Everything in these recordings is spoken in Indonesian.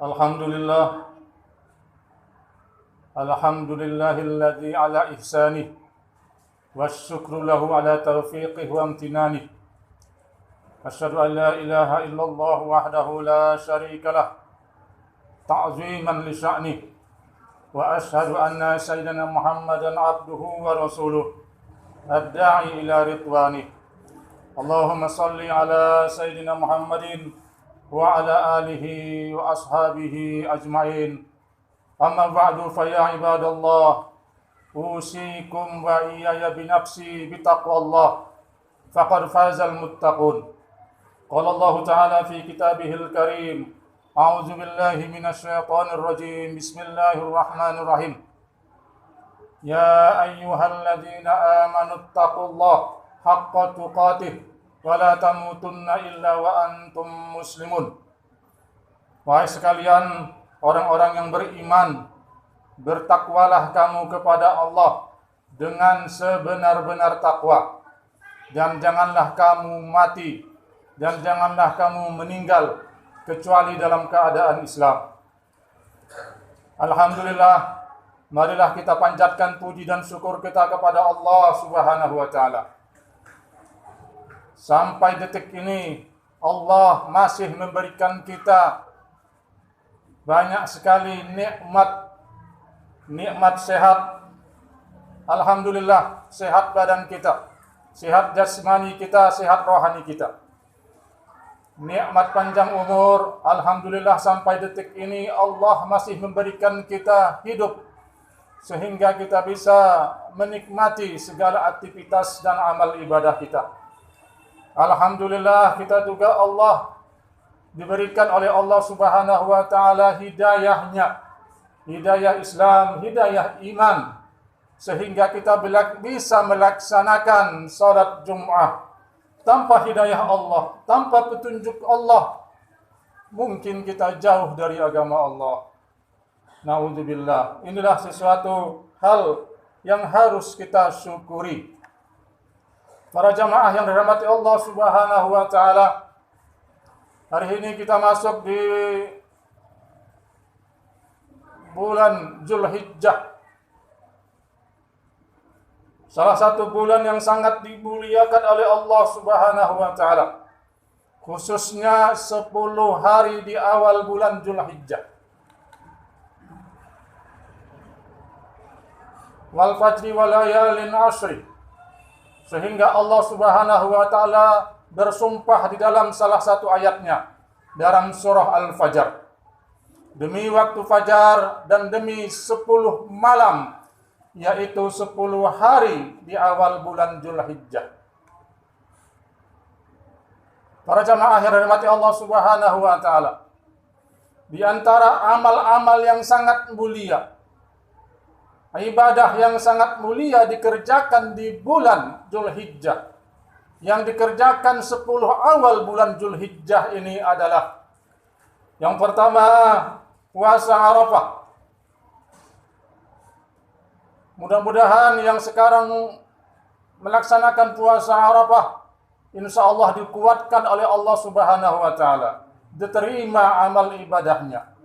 Alhamdulillah, alhamdulillahilladzi ala ihsanih wasyukru lahu ala taufiqih wa amtinani. Asyhadu an la ilaha illallah wahdahu la syarikalah ta'ziman li sya'nih wa asyhadu anna sayyidina Muhammadan abduhu wa rasuluh ad-da'i ila ridwanih. Allahumma salli ala sayyidina Muhammadin wa ala alihi wa ashabihi ajma'in. Amma ba'du fa ya ibadallah, usikum wa iyaya binafsi bitaqwallah, faqad fazal muttaqun. Qala Allah ta'ala fi kitabihil karim, a'udzu billahi minasy syaithanir rajim, bismillahirrahmanirrahim. Ya ayyuhalladzina amanu taqullaha haqqa tuqatih wa la tamutunna illa wa antum muslimun. Wahai sekalian orang-orang yang beriman, bertakwalah kamu kepada Allah dengan sebenar-benar takwa, dan janganlah kamu mati dan janganlah kamu meninggal kecuali dalam keadaan Islam. Alhamdulillah, marilah kita panjatkan puji dan syukur kita kepada Allah Subhanahu wa taala. Sampai detik ini Allah masih memberikan kita banyak sekali nikmat sehat. Alhamdulillah, sehat badan kita, sehat jasmani kita, sehat rohani kita. Nikmat panjang umur, alhamdulillah sampai detik ini Allah masih memberikan kita hidup sehingga kita bisa menikmati segala aktivitas dan amal ibadah kita. Alhamdulillah, kita juga Allah diberikan oleh Allah Subhanahu wa taala hidayahnya, hidayah Islam, hidayah iman, sehingga kita bisa melaksanakan salat Jumat. Tanpa hidayah Allah, tanpa petunjuk Allah, mungkin kita jauh dari agama Allah. Na'udzubillah. Inilah sesuatu hal yang harus kita syukuri. Para jamaah yang dirahmati Allah Subhanahu wa taala, hari ini kita masuk di bulan Zulhijjah. Salah satu bulan yang sangat dimuliakan oleh Allah Subhanahu wa taala. Khususnya 10 hari di awal bulan Zulhijjah. Wal fajri wa layalin ashri. Sehingga Allah Subhanahu wa taala bersumpah di dalam salah satu ayatnya dalam surah Al-Fajr. Demi waktu fajar dan demi 10 malam, yaitu 10 hari di awal bulan Zulhijjah. Para jamaah yang dirahmati Allah Subhanahu wa taala, di antara amal-amal yang sangat mulia, ibadah yang sangat mulia dikerjakan di bulan Zulhijjah, yang dikerjakan 10 awal bulan Zulhijjah ini adalah yang pertama, puasa Arafah. Mudah-mudahan yang sekarang melaksanakan puasa Arafah, insya Allah dikuatkan oleh Allah Subhanahu wa taala, diterima amal ibadahnya.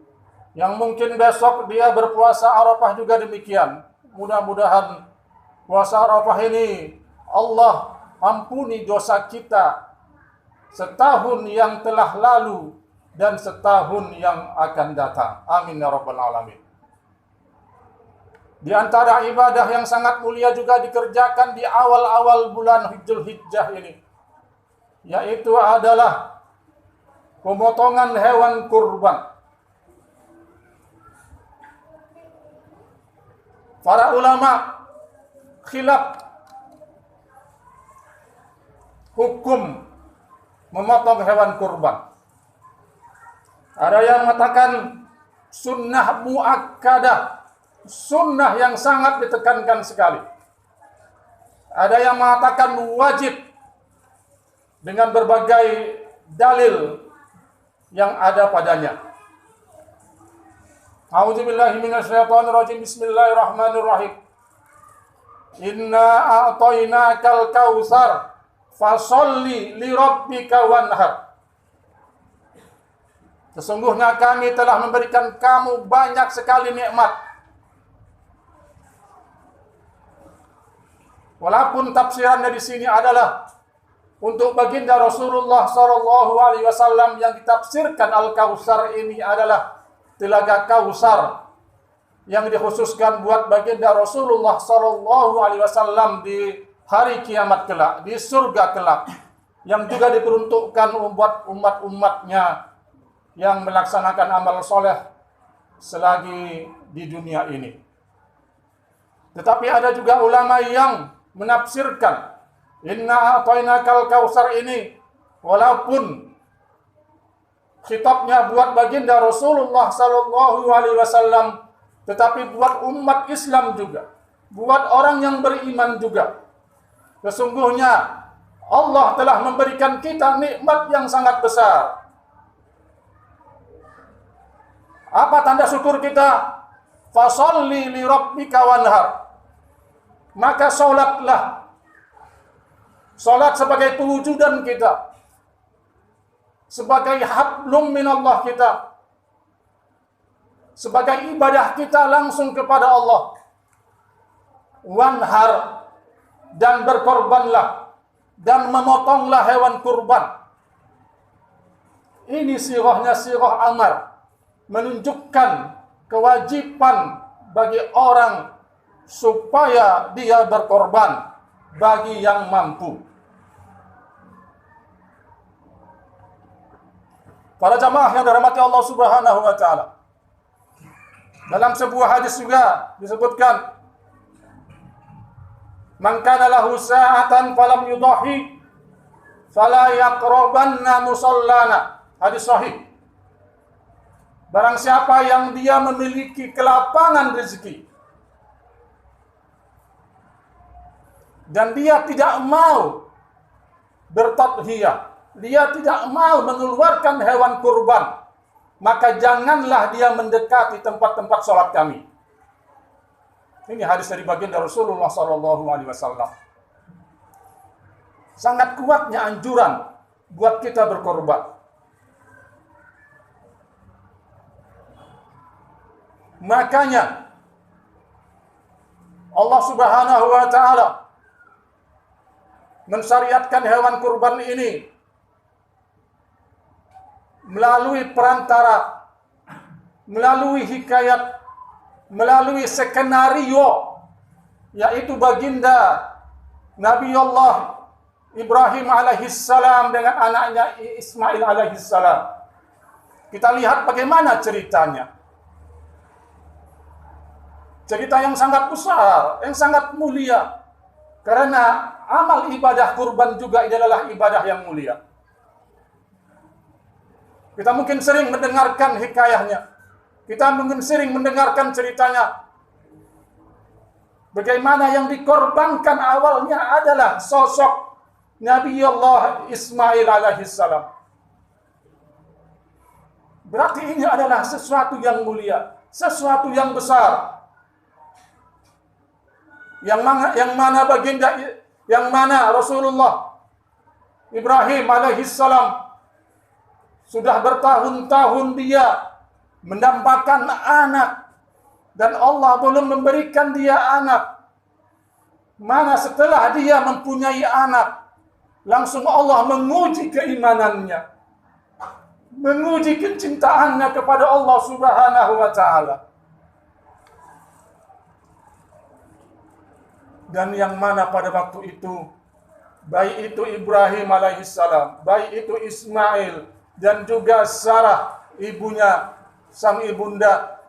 Yang mungkin besok dia berpuasa Arafah juga demikian. Mudah-mudahan puasa Arafah ini Allah ampuni dosa kita setahun yang telah lalu dan setahun yang akan datang. Amin ya rabbal alamin. Di antara ibadah yang sangat mulia juga dikerjakan di awal-awal bulan Zulhijjah ini, yaitu adalah pemotongan hewan kurban. Para ulama khilaf hukum memotong hewan kurban. Ada yang mengatakan sunnah muakkadah, sunnah yang sangat ditekankan sekali. Ada yang mengatakan wajib dengan berbagai dalil yang ada padanya. A'udzubillahi minasyaitonirrajim. Bismillahirrahmanirrahim. Inna a'tainakal kautsar fasholli li rabbika wanhar. Sesungguhnya kami telah memberikan kamu banyak sekali nikmat. Walaupun tafsirannya di sini adalah untuk baginda Rasulullah Shallallahu Alaihi Wasallam, yang ditafsirkan Al-Kautsar ini adalah telaga Kautsar yang dikhususkan buat baginda Rasulullah Shallallahu Alaihi Wasallam di hari kiamat kelak, di surga kelak, yang juga diperuntukkan buat umat-umatnya yang melaksanakan amal soleh selagi di dunia ini. Tetapi ada juga ulama yang menafsirkan inna a'tainakal kautsar ini, walaupun khitabnya buat baginda Rasulullah Sallallahu Alaihi Wasallam, tetapi buat umat Islam juga, buat orang yang beriman juga. Sesungguhnya Allah telah memberikan kita nikmat yang sangat besar. Apa tanda syukur kita? Fasholli li rabbika wanhar. Maka sholatlah. Sholat sebagai pewujudan kita, sebagai hablum minallah kita, sebagai ibadah kita langsung kepada Allah. Wanhar, dan berkorbanlah, dan memotonglah hewan kurban. Ini sirahnya sirah amar, menunjukkan kewajiban bagi orang supaya dia berkorban bagi yang mampu. Para jamaah yang dirahmati Allah Subhanahu wa taala, dalam sebuah hadis juga disebutkan, man kana lahu sa'atan falam yudahi fala yaqrabanna musallana. Hadis sahih. Barang siapa yang dia memiliki kelapangan rezeki dan dia tidak mau bertadhiyah, dia tidak mau mengeluarkan hewan kurban, maka janganlah dia mendekati tempat-tempat sholat kami. Ini hadis dari baginda Rasulullah Sallallahu Alaihi Wasallam. Sangat kuatnya anjuran buat kita berkorban. Makanya Allah Subhanahu wa taala mensyariatkan hewan kurban ini melalui perantara, melalui hikayat, melalui skenario, yaitu baginda Nabi Allah Ibrahim alaihissalam dengan anaknya Ismail alaihissalam. Kita lihat bagaimana ceritanya. Cerita yang sangat besar, yang sangat mulia. Karena amal ibadah kurban juga adalah ibadah yang mulia. Kita mungkin sering mendengarkan hikayahnya. Kita mungkin sering mendengarkan ceritanya. Bagaimana yang dikorbankan awalnya adalah sosok Nabi Allah Ismail alaihissalam. Berarti ini adalah sesuatu yang mulia, sesuatu yang besar. Yang mana Rasulullah Ibrahim alaihissalam sudah bertahun-tahun dia mendambakan anak, dan Allah belum memberikan dia anak. Mana setelah dia mempunyai anak, langsung Allah menguji keimanannya, menguji kecintaannya kepada Allah Subhanahu wa taala. Dan yang mana pada waktu itu, baik itu Ibrahim alaihissalam, baik itu Ismail, dan juga Sarah, ibunya, sang ibunda,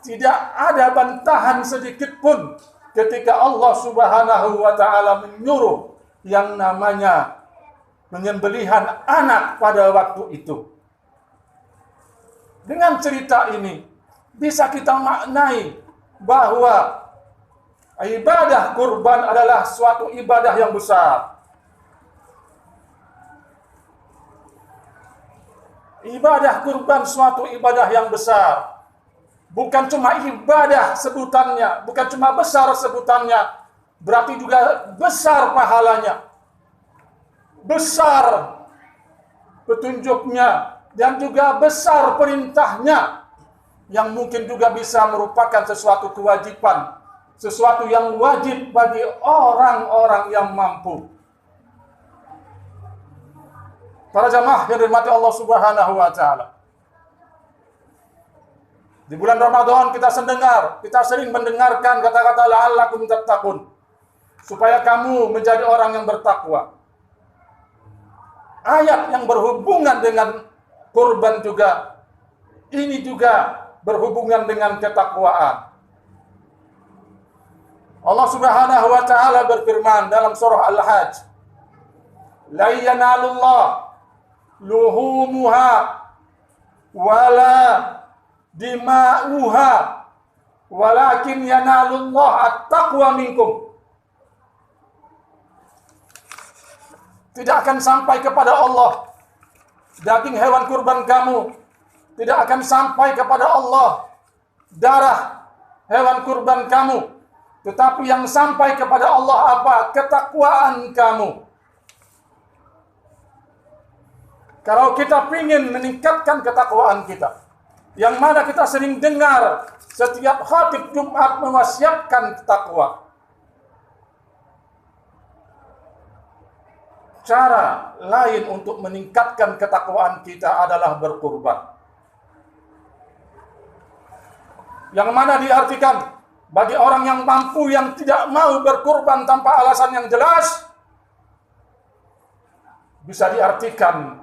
tidak ada bantahan sedikit pun ketika Allah Subhanahu wa taala menyuruh yang namanya penyembelihan anak pada waktu itu. Dengan cerita ini bisa kita maknai bahwa ibadah kurban adalah suatu ibadah yang besar. Ibadah kurban suatu ibadah yang besar. Bukan cuma ibadah sebutannya, bukan cuma besar sebutannya, berarti juga besar pahalanya. Besar petunjuknya, dan juga besar perintahnya, yang mungkin juga bisa merupakan sesuatu kewajiban, sesuatu yang wajib bagi orang-orang yang mampu. Para jamaah yang dirahmati Allah Subhanahu wa taala. Di bulan Ramadan kita sering mendengarkan kata-kata la'allakum tattaqun, supaya kamu menjadi orang yang bertakwa. Ayat yang berhubungan dengan kurban juga, ini juga berhubungan dengan ketakwaan. Allah Subhanahu wa taala berfirman dalam surah Al-Hajj, la yanalullah luhumuha wala dima'uha walakin yanalullah at-taqwa minkum. Tidak akan sampai kepada Allah daging hewan kurban kamu, tidak akan sampai kepada Allah darah hewan kurban kamu, tetapi yang sampai kepada Allah apa? Ketakwaan kamu. Kalau kita ingin meningkatkan ketakwaan kita, yang mana kita sering dengar setiap khatib Jumat mewasiatkan takwa. Cara lain untuk meningkatkan ketakwaan kita adalah berkurban. Yang mana diartikan bagi orang yang mampu yang tidak mau berkurban tanpa alasan yang jelas, bisa diartikan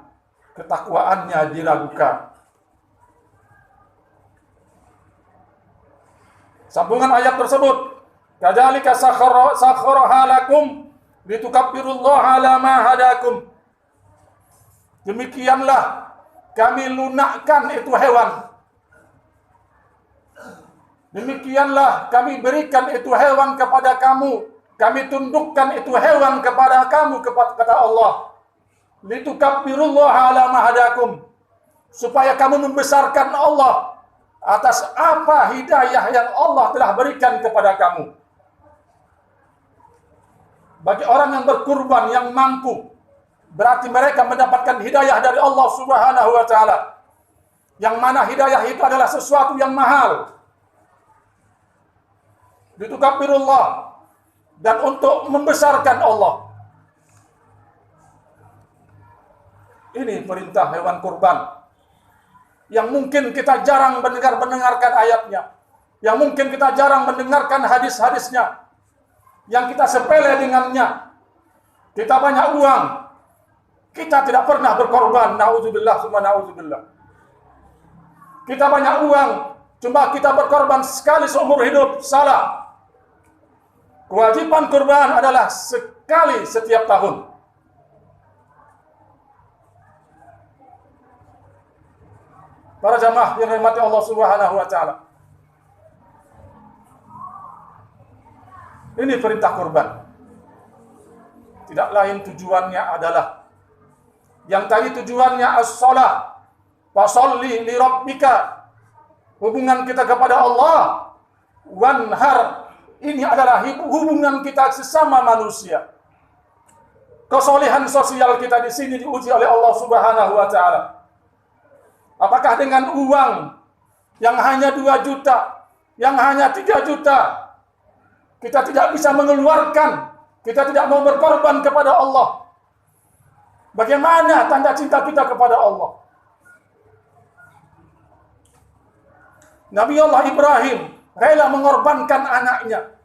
ketakwaannya diragukan. Sambungan ayat tersebut, kadzalika sakhkharaha lakum litukabbirullaha ala ma hadakum. Demikianlah kami lunakkan itu hewan. Demikianlah kami berikan itu hewan kepada kamu. Kami tundukkan itu hewan kepada kamu, kata Allah. Litukabbirullaha ala ma hadakum. Supaya kamu membesarkan Allah atas apa hidayah yang Allah telah berikan kepada kamu. Bagi orang yang berkurban, yang mampu, berarti mereka mendapatkan hidayah dari Allah Subhanahu wa taala. Yang mana hidayah itu adalah sesuatu yang mahal. Litukabbirullah, dan untuk membesarkan Allah. Ini perintah hewan kurban yang mungkin kita jarang mendengarkan ayatnya, yang mungkin kita jarang mendengarkan hadis-hadisnya, yang kita sepele dengannya. Kita banyak uang, kita tidak pernah berkorban. Nauzubillah summa nauzubillah. Kita banyak uang, cuma kita berkorban sekali seumur hidup. Salah. Kewajiban kurban adalah sekali setiap tahun. Para jamaah yang dirahmati Allah Subhanahu wa taala. Ini perintah kurban. Tidak lain tujuannya adalah yang tadi tujuannya as-shalah. Fasholli li rabbika. Hubungan kita kepada Allah. Wanhar. Ini adalah hubungan kita sesama manusia. Kesolehan sosial kita di sini diuji oleh Allah Subhanahu wa taala. Apakah dengan uang yang hanya 2 juta, yang hanya 3 juta, kita tidak bisa mengeluarkan, kita tidak mau berkorban kepada Allah? Bagaimana tanda cinta kita kepada Allah? Nabi Allah Ibrahim rela mengorbankan anaknya.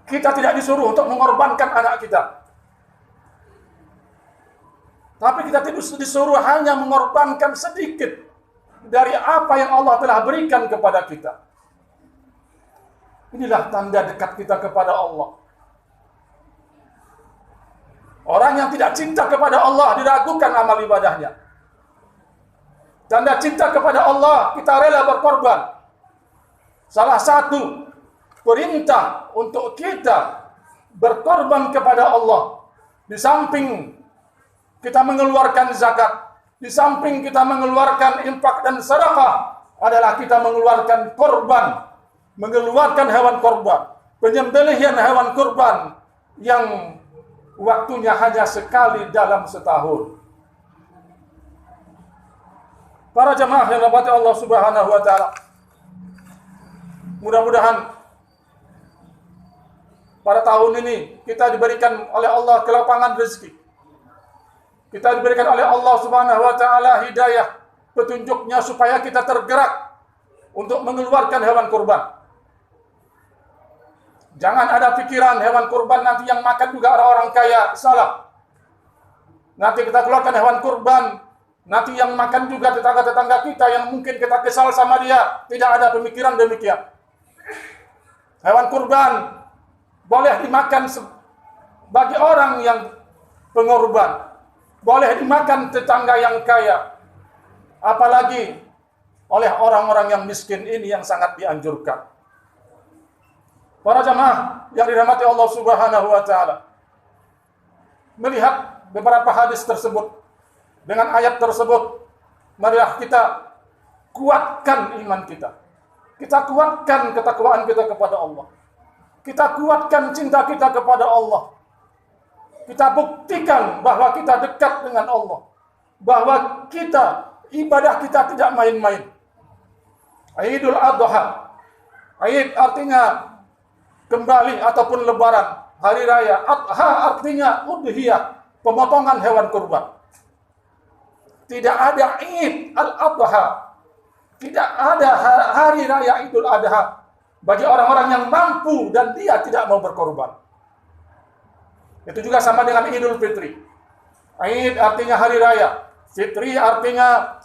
Kita tidak disuruh untuk mengorbankan anak kita. Tapi kita disuruh hanya mengorbankan sedikit dari apa yang Allah telah berikan kepada kita. Inilah tanda dekat kita kepada Allah. Orang yang tidak cinta kepada Allah diragukan amal ibadahnya. Tanda cinta kepada Allah, kita rela berkorban. Salah satu perintah untuk kita berkorban kepada Allah, di samping kita mengeluarkan zakat, di samping kita mengeluarkan infak dan sedekah, adalah kita mengeluarkan korban, mengeluarkan hewan korban, penyembelihan hewan korban yang waktunya hanya sekali dalam setahun. Para jemaah yang dirahmati Allah Subhanahu wa taala. Mudah-mudahan pada tahun ini kita diberikan oleh Allah kelapangan rezeki. Kita diberikan oleh Allah Subhanahu wa taala hidayah, petunjuknya supaya kita tergerak untuk mengeluarkan hewan kurban. Jangan ada pikiran hewan kurban nanti yang makan juga orang-orang kaya. Salah. Nanti kita keluarkan hewan kurban, nanti yang makan juga tetangga-tetangga kita yang mungkin kita kesal sama dia. Tidak ada pemikiran demikian. Hewan kurban boleh dimakan bagi orang yang pengorban. Boleh dimakan tetangga yang kaya. Apalagi oleh orang-orang yang miskin ini yang sangat dianjurkan. Para jamaah yang dirahmati Allah Subhanahu wa taala. Melihat beberapa hadis tersebut, dengan ayat tersebut, marilah kita kuatkan iman kita. Kita kuatkan ketakwaan kita kepada Allah. Kita kuatkan cinta kita kepada Allah. Kita buktikan bahwa kita dekat dengan Allah. Bahwa ibadah kita tidak main-main. Idul Adha. Id artinya kembali ataupun lebaran. Hari raya. Adha artinya udhiyah, pemotongan hewan kurban. Tidak ada Id al-Adha. Tidak ada hari raya Idul Adha bagi orang-orang yang mampu dan dia tidak mau berkorban. Itu juga sama dengan Idul Fitri. Id artinya hari raya. Fitri artinya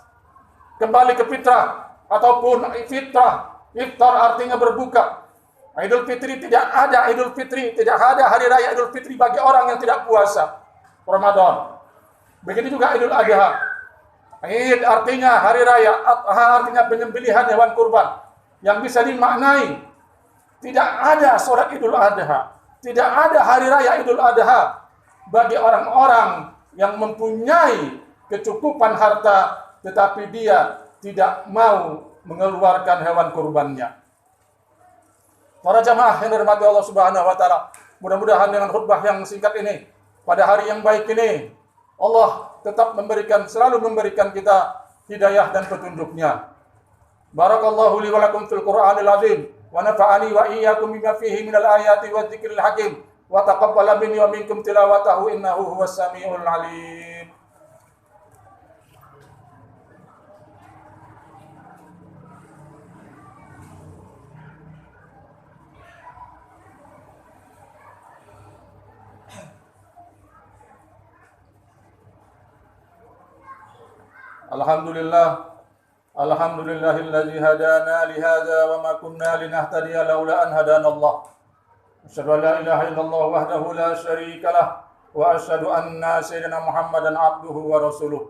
kembali ke fitrah ataupun fitrah. Iftar artinya berbuka. Idul Fitri tidak ada hari raya Idul Fitri bagi orang yang tidak puasa Ramadan. Begitu juga Idul Adha. Id artinya hari raya, Adha artinya penyembelihan hewan kurban yang bisa dimaknai. Tidak ada sholat Idul Adha, tidak ada hari raya Idul Adha bagi orang-orang yang mempunyai kecukupan harta tetapi dia tidak mau mengeluarkan hewan kurbannya. Para jamaah yang dirahmati Allah Subhanahu wa taala, mudah-mudahan dengan khutbah yang singkat ini pada hari yang baik ini Allah tetap selalu memberikan kita hidayah dan petunjuknya. Barakallahu li wa lakum fil Qur'anil azim wa nafa'ani wa iyyakum bima fihi minal ayati wadh-dhikril hakim wa taqabbala minni wa minkum tilawatahu innahu huwas samiul alim. Alhamdulillahilladzi hadana li hadza wa ma kunna linahtadiya laula an hadana Allah. Asyhadu an la ilaha illallah wahdahu la syarika lah wa asyhadu anna sayyidina Muhammadan abduhu wa rasuluh.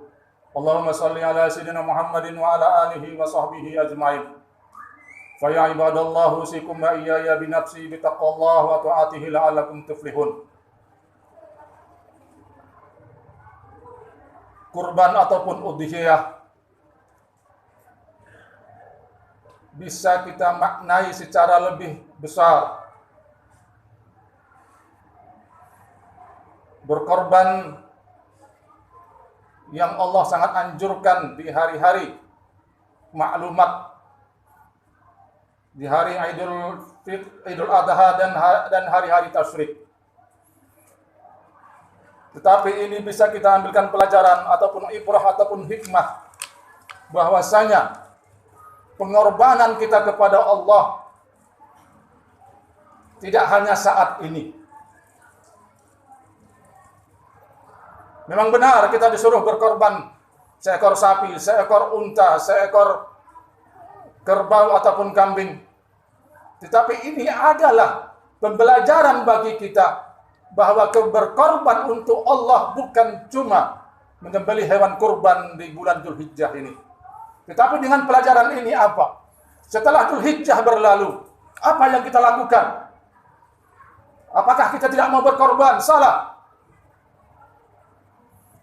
Allahumma shalli ala sayyidina Muhammadin wa ala alihi wa sahbihi ajmain. Fa ya ibadallah usikum wa iyaya bi nafsi bi taqwallahi wa ta'atihi la'allakum tuflihun. Kurban ataupun udhiyah bisa kita maknai secara lebih besar. Berkorban yang Allah sangat anjurkan di hari-hari maklumat, di hari Idul Adha dan hari-hari tasyrik. Tetapi ini bisa kita ambilkan pelajaran ataupun ibrah ataupun hikmah bahwasanya pengorbanan kita kepada Allah tidak hanya saat ini. Memang benar kita disuruh berkorban seekor sapi, seekor unta, seekor kerbau ataupun kambing. Tetapi ini adalah pembelajaran bagi kita bahwa berkorban untuk Allah bukan cuma menyembelih hewan kurban di bulan Dzulhijjah ini. Tetapi dengan pelajaran ini apa? Setelah Dzulhijjah berlalu, apa yang kita lakukan? Apakah kita tidak mau berkorban? Salah.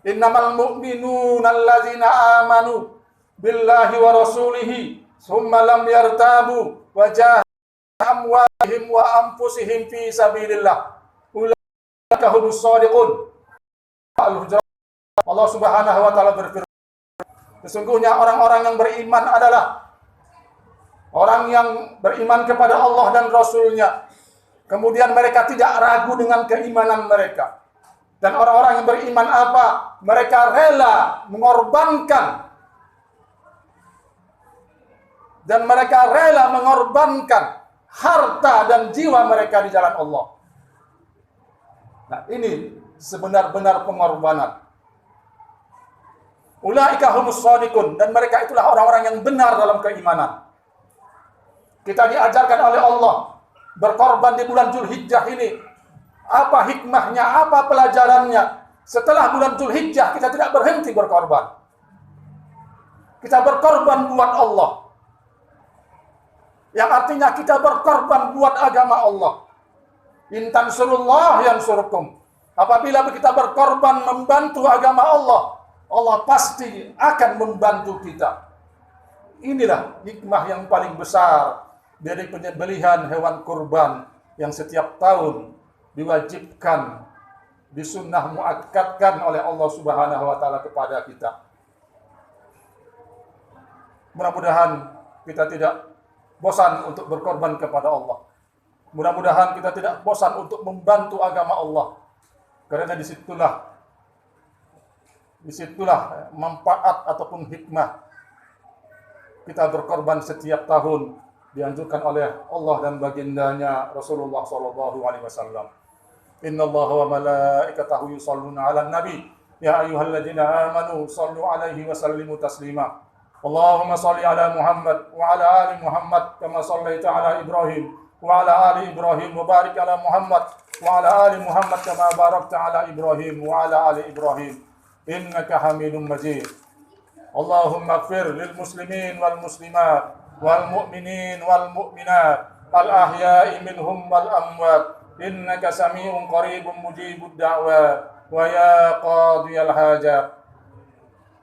Innamal mu'minuna allazina amanu billahi wa rasulihi tsumma lam yartabu wa jahadu amwalihim wa anfusihim fi sabilillah. Allah Subhanahu wa taala berfirman, Sesungguhnya orang-orang yang beriman adalah orang yang beriman kepada Allah dan Rasul-Nya. Kemudian mereka tidak ragu dengan keimanan mereka. Dan orang-orang yang beriman apa? Mereka rela mengorbankan. Dan mereka rela mengorbankan harta dan jiwa mereka di jalan Allah. Nah, ini sebenar-benar pengorbanan. Ulaika humus shadiqun, dan mereka itulah orang-orang yang benar dalam keimanan. Kita diajarkan oleh Allah berkorban di bulan Dzulhijjah ini. Apa hikmahnya, apa pelajarannya? Setelah bulan Dzulhijjah kita tidak berhenti berkorban. Kita berkorban buat Allah. Yang artinya kita berkorban buat agama Allah. In tansurullah yansurkum. Apabila kita berkorban membantu agama Allah, Allah pasti akan membantu kita. Inilah hikmah yang paling besar dari penyembelihan hewan kurban yang setiap tahun diwajibkan, disunnah muakkadkan oleh Allah Subhanahu wa taala kepada kita. Mudah-mudahan kita tidak bosan untuk berkorban kepada Allah. Mudah-mudahan kita tidak bosan untuk membantu agama Allah. Karena disitulah manfaat ataupun hikmah kita berkorban setiap tahun dianjurkan oleh Allah dan baginda-Nya Rasulullah sallallahu alaihi wasallam. Innallaha wa malaikatahu yusholluna 'alan nabi ya ayyuhalladzina amanu shallu 'alaihi wa sallimu taslima. Allahumma shalli 'ala Muhammad wa 'ala ali Muhammad kama shallaita 'ala Ibrahim wa 'ala ali Ibrahim wa barik 'ala Muhammad wa 'ala ali Muhammad kama barakta 'ala Ibrahim wa 'ala ali Ibrahim innaka Hamidum Majid. Allahumma ighfir lil muslimin wal muslimat wal mu'minin wal mu'minat al ahya'i minhum wal amwat innaka sami'un qaribun mujibud da'wat wa ya qadiyal hajat.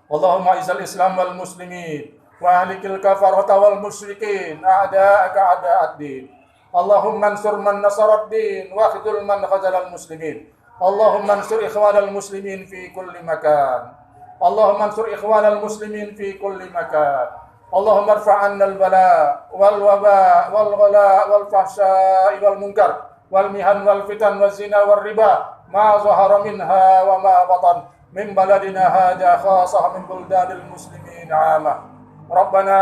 Allahumma izal islam wal muslimin wa ahlikil kafarata wal musyrikin a'da'aka a'da'ad-din. Allahumma ansur man nasarad-din wa khidul man khazalal muslimin. Allahumma ansur ikhwanal muslimin fi kulli makan. Allahumma ansur ikhwanal muslimin fi kulli makan. Allahumma irfa' 'anna al-bala' wal waba' wal ghala' wal fahsya'i wal munkar wal mihan wal fitan wal zina wal riba ma zahara minha wa ma batan min baladina hadha khassah min buldanil muslimin 'amah. Rabbana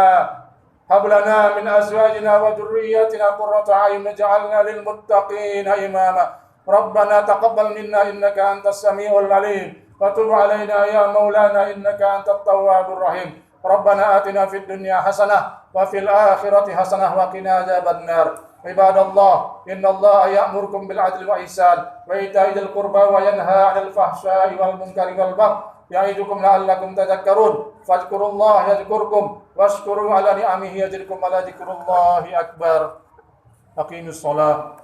hab lana min azwajina wa dhurriyyatina qurrata a'yun waj'alna lil muttaqina imama. Rabbana taqabbal minna innaka antas samiul 'alim wa tub 'alaina ya maulana innaka antat tawwabur rahim. Rabbana atina fid dunya hasanah wa fil akhirati hasanah wa qina adzabannar. Ibadallah, innallaha ya'murukum bil 'adli wa ihsan wa ita'i dzil qurba wa yanha 'anil fahsya'i wal munkari wal baghi ya'idukum la'allakum tadhakkarun. Fadhkurullaha yadhkurkum washkuru 'ala ni'amihi yazidkum wa la dzikrullahi akbar. Aqimus shalah.